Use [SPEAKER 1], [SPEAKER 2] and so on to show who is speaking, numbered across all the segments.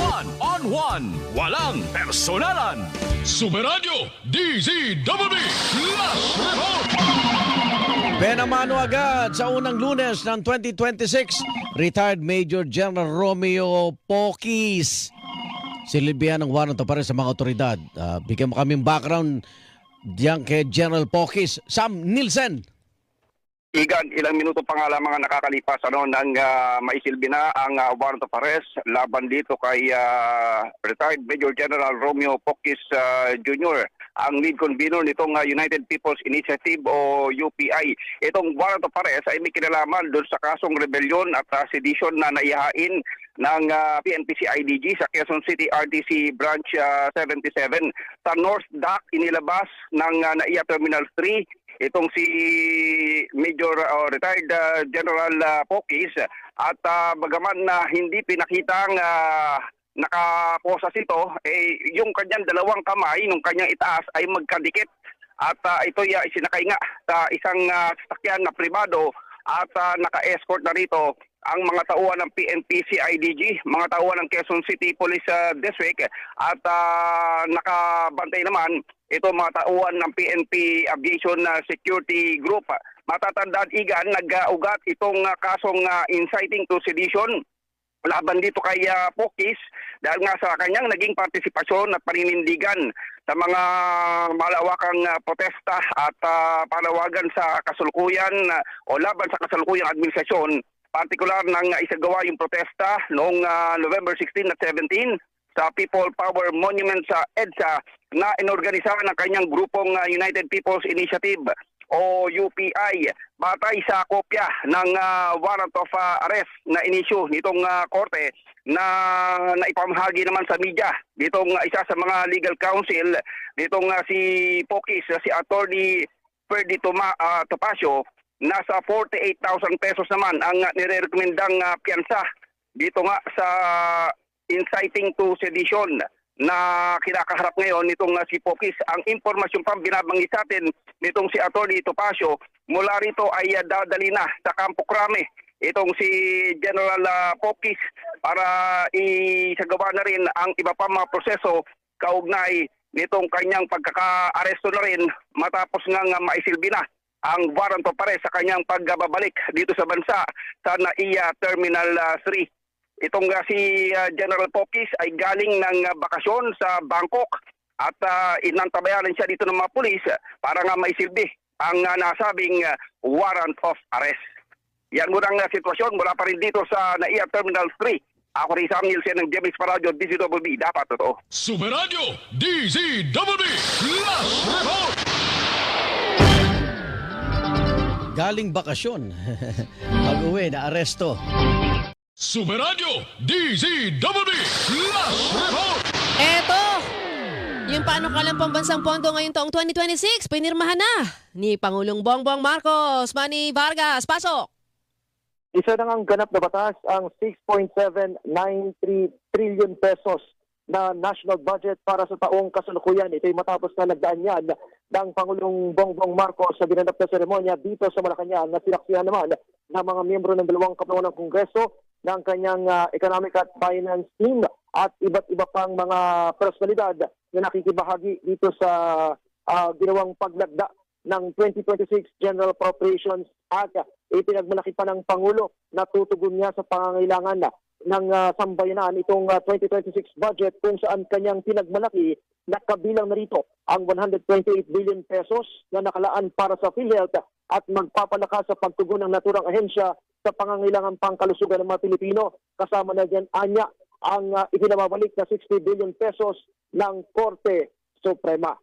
[SPEAKER 1] One on one. Walang personalan. Superradyo DZWB Flash Report.
[SPEAKER 2] Benamano agad sa unang Lunes ng 2026, retired Major General Romeo Pokis. Silbihan ng warrant para sa mga otoridad. Bigyan mo kaming background diyan kay General Pokis. Sam Nielsen.
[SPEAKER 3] Igan, ilang minuto pa nga lamang ang nakakalipas nang maisilbi na ang warrant of arrest laban dito kay retired Major General Romeo Pokis Jr., ang lead convener nitong United People's Initiative o UPI. Itong warrant of arrest ay may kinalaman doon sa kasong rebellion at sedition na naihain ng PNP-CIDG sa Quezon City RTC Branch 77. Sa North Dock, inilabas ng NAIA Terminal 3 itong si Major retired General Pokis at bagaman na hindi pinakitang nakaposas ito, yung kanyang dalawang kamay nung kanyang itaas ay magkadikit at ito ay isinakay nga sa isang sasakyan na pribado at naka-escort na rito ang mga tauhan ng PNP-CIDG, mga tauhan ng Quezon City Police District at nakabantay naman ito mga tauhan ng PNP Aviation Security Group. Matatandaan, Igan, nag-ugat itong kasong inciting to sedition laban dito kay Pokis dahil nga sa kanyang naging partisipasyon at paninindigan sa mga malawakang protesta at panawagan sa kasalukuyan o laban sa kasalukuyang administrasyon, partikular nang isagawa yung protesta noong November 16 at 17 sa People Power Monument sa EDSA na inorganisahan ng kanyang grupong United People's Initiative o UPI batay sa kopya ng warrant of arrest na inisyu nitong korte na naipamahagi naman sa media. Ditong isa sa mga legal counsel, ditong si Pokis, si Attorney Ferdy Topacio, nasa 48,000 pesos naman ang nire-recommendang piyansa dito nga sa inciting to sedition na kinakaharap ngayon nitong si Pokis. Ang impormasyon pang binabanggit sa atin nitong si Atty. Topacio, mula rito ay dadali na sa Campo Crame itong si General Pokis para isagawa na rin ang iba pa mga proseso kaugnay nitong kanyang pagkaka-aresto na rin matapos nga maisilbi na ang warrant of arrest sa kanyang pagbabalik dito sa bansa sa NAIA Terminal 3. Itong si General Pokis ay galing ng bakasyon sa Bangkok at inantabayanan siya dito ng mga pulis para nga maisilbi ang nasabing warrant of arrest. Yan muna ang sitwasyon mula pa rin dito sa NAIA Terminal 3. Ako rin Sam Nielsen ng Jemix Paradyo, DZWB. Dapat totoo.
[SPEAKER 1] Superradyo DZWB Flash Report.
[SPEAKER 2] Galing bakasyon. Pag-uwi na aresto.
[SPEAKER 1] Superradyo DZWB Flash Report.
[SPEAKER 4] Eto! Yung panukalang pambansang pondo ngayong taong 2026, pinirmahan na ni Pangulong Bongbong Marcos. Manny Vargas, pasok!
[SPEAKER 5] Isa na ang ganap na batas ang 6.793 trillion pesos na national budget para sa taong kasalukuyan. Ito ay matapos na nagdaan yan ng Pangulong Bongbong Marcos sa ginanap na seremonya dito sa Malacanang na sinaksihan naman ng mga miyembro ng dalawang kapanawan ng Kongreso ng kanyang economic at finance team at iba't iba pang mga personalidad na nakikibahagi dito sa ginawang paglagda ng 2026 General Appropriations Act. Ipinagmalaki pa ng Pangulo na tutugon niya sa pangangailangan ng sambayanan itong 2026 budget kung saan kanyang pinagmalaki na kabilang na rito ang 128 billion pesos na nakalaan para sa PhilHealth at magpapalakas sa pagtugon ng naturang ahensya sa pangangailangan pangkalusugan ng mga Pilipino. Kasama na dyan, anya, ang ikinababalik na 60 billion pesos ng Korte Suprema.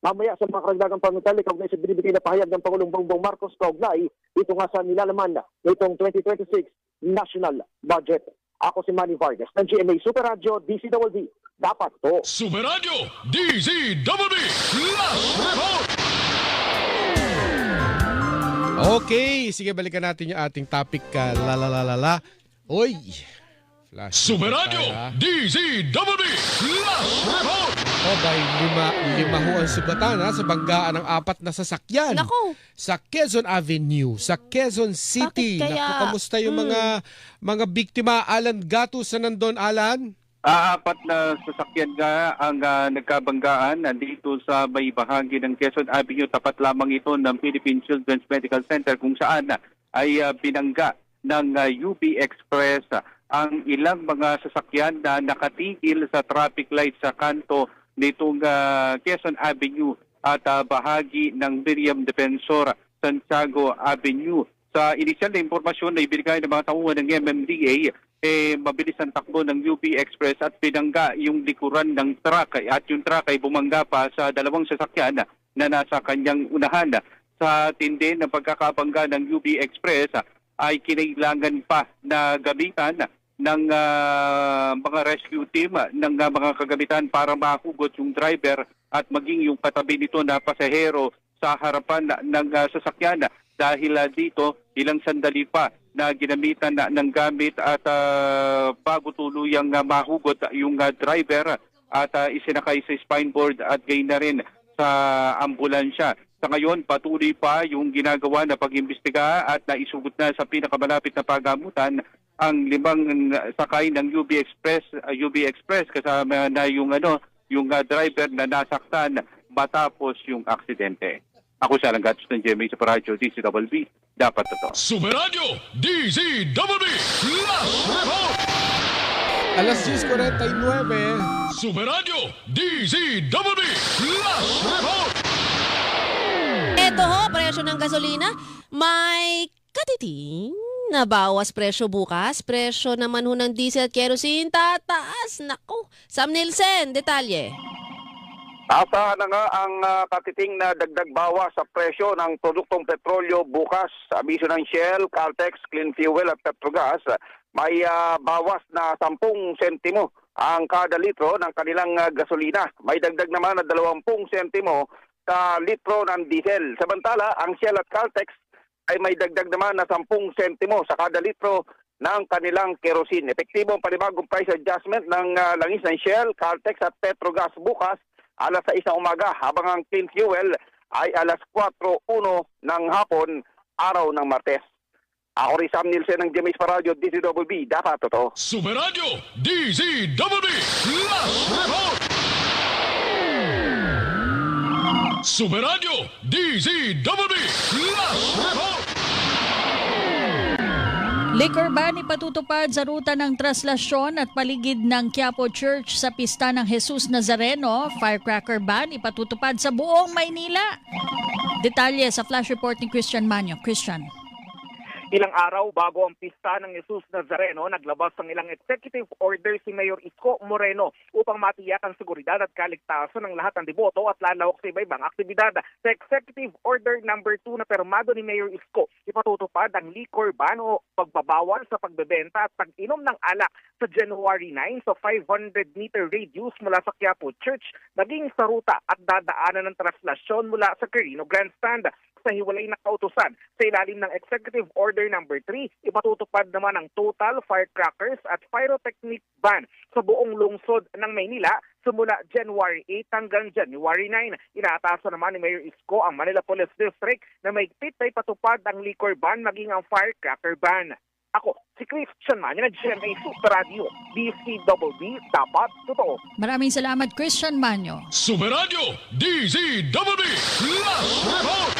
[SPEAKER 5] Mamaya sa mga karagdagang pangutali, kaugnay sa binibigay na pahayag ng Pangulong Bongbong Marcos, kaugnay ito nga sa nilalaman nitong 2026 National Budget. Ako si Manny Vargas ng GMA Super Radio DZWB. Dapat to.
[SPEAKER 1] Superradyo DZWB Flash Report.
[SPEAKER 6] Okay, sige balikan natin yung ating topic. Oy, flash.
[SPEAKER 1] Superradyo DZWB Flash Report.
[SPEAKER 6] By lima ho ang sugatan sa banggaan ng 4 na sasakyan.
[SPEAKER 4] Naku!
[SPEAKER 6] Sa Quezon Avenue, sa Quezon City.
[SPEAKER 4] Bakit kaya?
[SPEAKER 6] Naku, kamusta yung mga biktima? Alan Gatus na nandun, Alan?
[SPEAKER 7] Apat na sasakyan nga ang nagkabanggaan dito sa may bahagi ng Quezon Avenue. Tapat lamang ito ng Philippine Children's Medical Center kung saan ay binangga ng UB Express ang ilang mga sasakyan na nakatigil sa traffic light sa kanto nitong Quezon Avenue at bahagi ng Miriam Defensor Santiago Avenue. Sa inisyal na impormasyon na ibinigay ng mga tauhan ng MMDA, mabilis ang takbo ng UP Express at pinangga yung likuran ng truck at yung truck ay bumangga pa sa dalawang sasakyan na nasa kanyang unahan. Sa tindi ng pagkakabangga ng UP Express ay kinailangan pa na gamitan ng mga rescue team ng mga kagamitan para mahugot yung driver at maging yung katabi nito na pasahero sa harapan ng sasakyan. Dahil dito, ilang sandali pa na ginamitan ng gamit at bago tuluyang mahugot yung driver at isinakay sa spine board at gain na rin sa ambulansya. Sa ngayon, patuloy pa yung ginagawa na pag-imbestiga at naisugot na sa pinakamalapit na pagamutan ang 5 sakay ng UB Express kasama na yung driver na nasaktan matapos yung aksidente. Ako sa Langgatos ng GMA sa Paradyo, DCWB, dapat totoo.
[SPEAKER 1] Super Radio, DZWB, Last Report!
[SPEAKER 6] Alas 10:49.
[SPEAKER 1] Super Radio, DZWB, Last Report!
[SPEAKER 4] Eto ho, presyo ng gasolina. May katiting na bawas presyo bukas. Presyo naman ho ng diesel at kerosene tataas. Naku, Sam Nielsen, detalye.
[SPEAKER 3] Asahan na nga ang katiting na dagdag bawas sa presyo ng produktong petrolyo bukas. Abiso ng Shell, Caltex, Clean Fuel at Petrogas, may bawas na 10 sentimo ang kada litro ng kanilang gasolina. May dagdag naman na 20 sentimo sa litro ng diesel. Samantala, ang Shell at Caltex ay may dagdag naman na 10 sentimo sa kada litro ng kanilang kerosene. Epektibo ang panibagong price adjustment ng langis ng Shell, Caltex at Petrogas bukas alas 6 ng umaga, habang ang Clean Fuel ay alas 4:01 ng hapon, araw ng Martes. Ako rin Sam Nielsen ng GMA sa Radyo, DCWB, dapat totoo.
[SPEAKER 1] Super Radio, DZWB, Last Report! Super Radio, DZWB, Last Report!
[SPEAKER 8] Liquor ban ipatutupad sa ruta ng traslasyon at paligid ng Quiapo Church sa pista ng Jesus Nazareno. Firecracker ban ipatutupad sa buong Maynila. Detalye sa flash report ni Christian Manyo. Christian.
[SPEAKER 9] Ilang araw bago ang pista ng Jesus Nazareno, naglabas ng ilang executive order si Mayor Isko Moreno upang matiyak ang seguridad at kaligtasan ng lahat ng deboto at lalawak sa iba-ibang aktibidad. Sa Executive Order number 2 na permado ni Mayor Isko, ipatutupad ang liquor ban o pagbabawal sa pagbebenta at pag-inom ng alak sa January 9 sa 500-meter radius mula sa Quiapo Church naging sa ruta at dadaanan ng traslasyon mula sa Quirino Grandstand. Sa hiwalay na kautusan sa ilalim ng Executive Order number 3, ipatutupad naman ang total firecrackers at pyrotechnic ban sa buong lungsod ng Maynila simula January 8 hanggang January 9. Inaatasan naman ni Mayor Isko ang Manila Police District na mahigpit na ipatupad ang liquor ban maging ang firecracker ban. Ako, si Christian Manyo ng GMA Super Radio, DCWB, dapat totoo.
[SPEAKER 8] Maraming salamat, Christian Manyo.
[SPEAKER 1] Super Radio, DZWB, Last Report!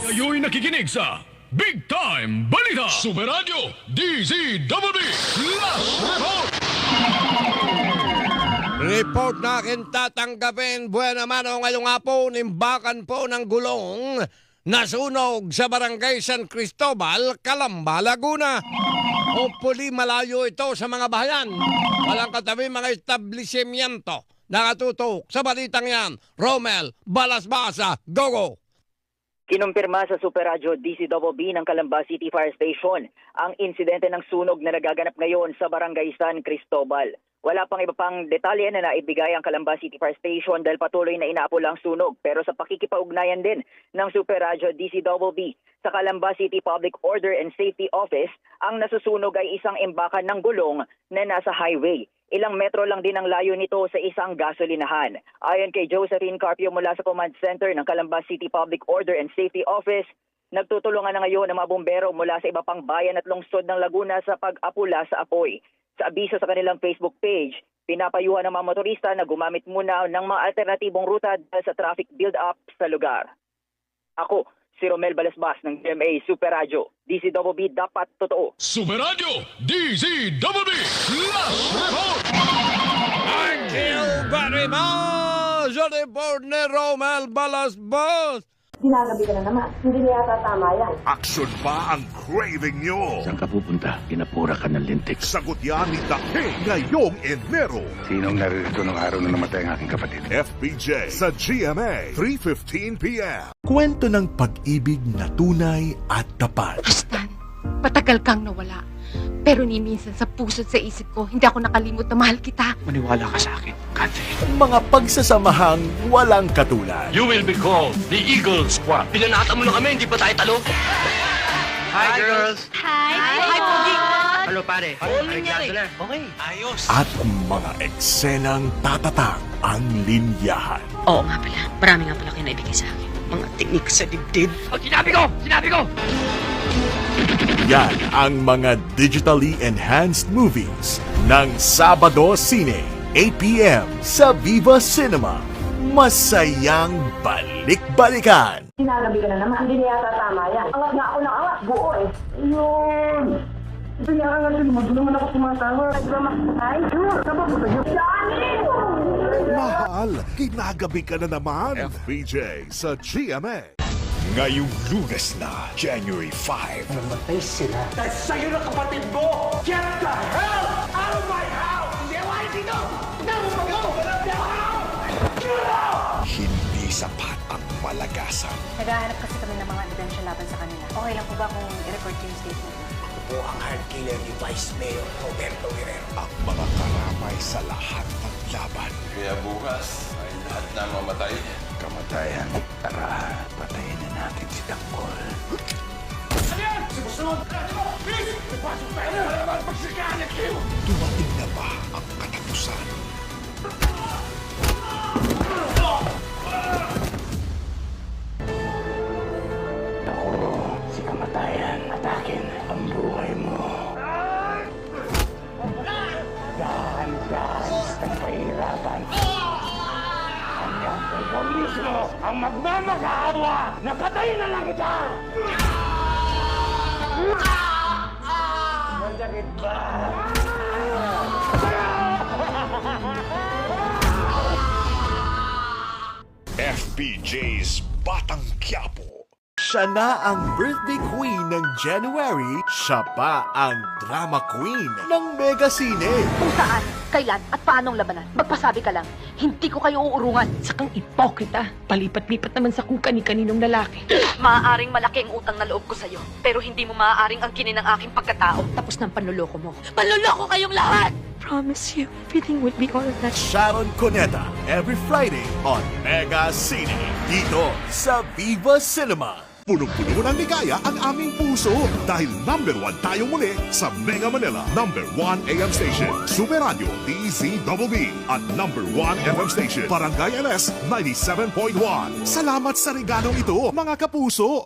[SPEAKER 1] Kayo'y nakikinig sa Big Time Balita. Super Radio, DZWB, Last Report!
[SPEAKER 10] Report na akin tatanggapin. Buwan naman o ngayong hapon, imbakan po ng gulong nasunog sa Barangay San Cristobal, Calamba, Laguna. Hopefully malayo ito sa mga bahayan. Walang katabi mga establishmento. Nakatutok sa balitang yan, Romel Balasbasa, Gogo.
[SPEAKER 11] Kinumpirma sa Super Radio DCWB ng Calamba City Fire Station ang insidente ng sunog na nagaganap ngayon sa Barangay San Cristobal. Wala pang iba pang detalye na naibigay ang Calamba City Fire Station dahil patuloy na inaapula ang sunog. Pero sa pakikipag-ugnayan din ng Super Radio DCWB sa Calamba City Public Order and Safety Office, ang nasusunog ay isang imbakan ng gulong na nasa highway. Ilang metro lang din ang layo nito sa isang gasolinahan. Ayon kay Josephine Carpio mula sa Command Center ng Calamba City Public Order and Safety Office, Nagtutulungan na ngayon ang mga bumbero mula sa iba pang bayan at lungsod ng Laguna sa pag-apula sa apoy. Sa abiso sa kanilang Facebook page, pinapayuhan ng mga motorista na gumamit muna ng mga alternatibong ruta dahil sa traffic build-up sa lugar. Ako, si Romel Balesbas ng GMA Super Radio. DCWB dapat totoo.
[SPEAKER 1] Super Radio DZBB Last Report!
[SPEAKER 10] Until very much, report ni Romel Balasbos.
[SPEAKER 12] Ginagabi ka na naman. Hindi na yata tama yan.
[SPEAKER 13] Action ba ang craving nyo?
[SPEAKER 14] Saan ka pupunta? Pinapura ka ng lintik.
[SPEAKER 13] Sagot yan ni Dake ngayong Enero.
[SPEAKER 14] Sinong naririto nung araw na namatay ang aking kapatid?
[SPEAKER 13] FBJ sa GMA, 3:15 p.m.
[SPEAKER 15] Kwento ng pag-ibig na tunay at tapat.
[SPEAKER 16] Stan, patagal kang nawala. Pero ni minsan sa puso't sa isip ko, hindi ako nakalimot na mahal kita.
[SPEAKER 14] Maniwala ka sa akin, Catherine.
[SPEAKER 15] Mga pagsasamahang walang katulad.
[SPEAKER 14] You will be called the Eagle Squad. Pinanata mo na kami, hindi pa tayo talo. Hi, girls!
[SPEAKER 16] Hi, Pogi!
[SPEAKER 14] Hello, pare. Okay. Ayos.
[SPEAKER 15] At mga eksenang tatatang ang linyahan.
[SPEAKER 17] Oo nga pala. Marami nga pala kayo naibigay sa akin. Mga teknik sa dibdib.
[SPEAKER 14] Oh, sinabi ko! Sinabi ko!
[SPEAKER 15] Yan ang mga digitally enhanced movies ng Sabado Cine, 8 p.m. sa Viva Cinema. Masayang balik-balikan.
[SPEAKER 12] Ginagabi ka na naman. Hindi na yata tama yan. Angat nga ako ng angat. Buo eh. Yun! Pinangangasin mo. Doon naman ako tumatawag. Ay, sure. Napapunta yun. Johnny!
[SPEAKER 13] Mahal, kinagabi ka na naman. FBJ sa GMA. Ngayong Lunes na, January 5.
[SPEAKER 18] Namatay sila. Dahil sa'yo na kapatid mo! Get the hell out of my house! Hindi ako ay dito! Never go! Never out! Get out!
[SPEAKER 13] Hindi sapat ang malagasan.
[SPEAKER 19] Naghahanap kasi kami ng mga ebidensya laban sa kanila. Okay lang po ba kung i-record yung statement?
[SPEAKER 18] Ako po ang hard killer ni Vice Mayor Roberto Guerrero.
[SPEAKER 13] Ang mga karamay sa lahat ng laban.
[SPEAKER 20] Kaya bukas ay lahat na mamatay.
[SPEAKER 14] Kamatayan. Tara, patayin na natin si Tanggol.
[SPEAKER 18] Ano yan? Sumusunod! Please! Ipasok tayo na naman pagsigahan kayo!
[SPEAKER 13] Dumating na ba ang katapusan?
[SPEAKER 14] Ako, si kamatayan. Atakin ang buhay mo. Dahan-dahan ang pahirapan. Hanggang ikaw mismo ang magmamag-aawa. Napatayin na lang kita! Masakit ba?
[SPEAKER 13] FBJ's Batang Quiapo.
[SPEAKER 15] Siya na ang birthday queen ng January, siya pa ang drama queen ng Mega Cine.
[SPEAKER 21] Kung saan, kailan at paanong labanan, magpasabi ka lang, hindi ko kayo uurungan.
[SPEAKER 17] Sakang ipokrita. Palipat-lipat naman sa kung kani-kaninong lalaki.
[SPEAKER 21] Maaaring malaki ang utang na loob ko sa'yo, pero hindi mo maaaring angkinin ang aking pagkatao.
[SPEAKER 17] Tapos ng panluloko mo.
[SPEAKER 21] Panluloko kayong lahat!
[SPEAKER 17] Promise you, everything will be alright.
[SPEAKER 15] Sharon Cuneta, every Friday on Mega Cine. Dito sa Viva Cinema.
[SPEAKER 13] Punong-puno ng ligaya ang aming puso dahil #1 tayo muli sa Mega Manila #1 AM station, Super Radio DZBB at #1 FM station, Barangay LS 97.1. Salamat sa regalong ito, mga kapuso!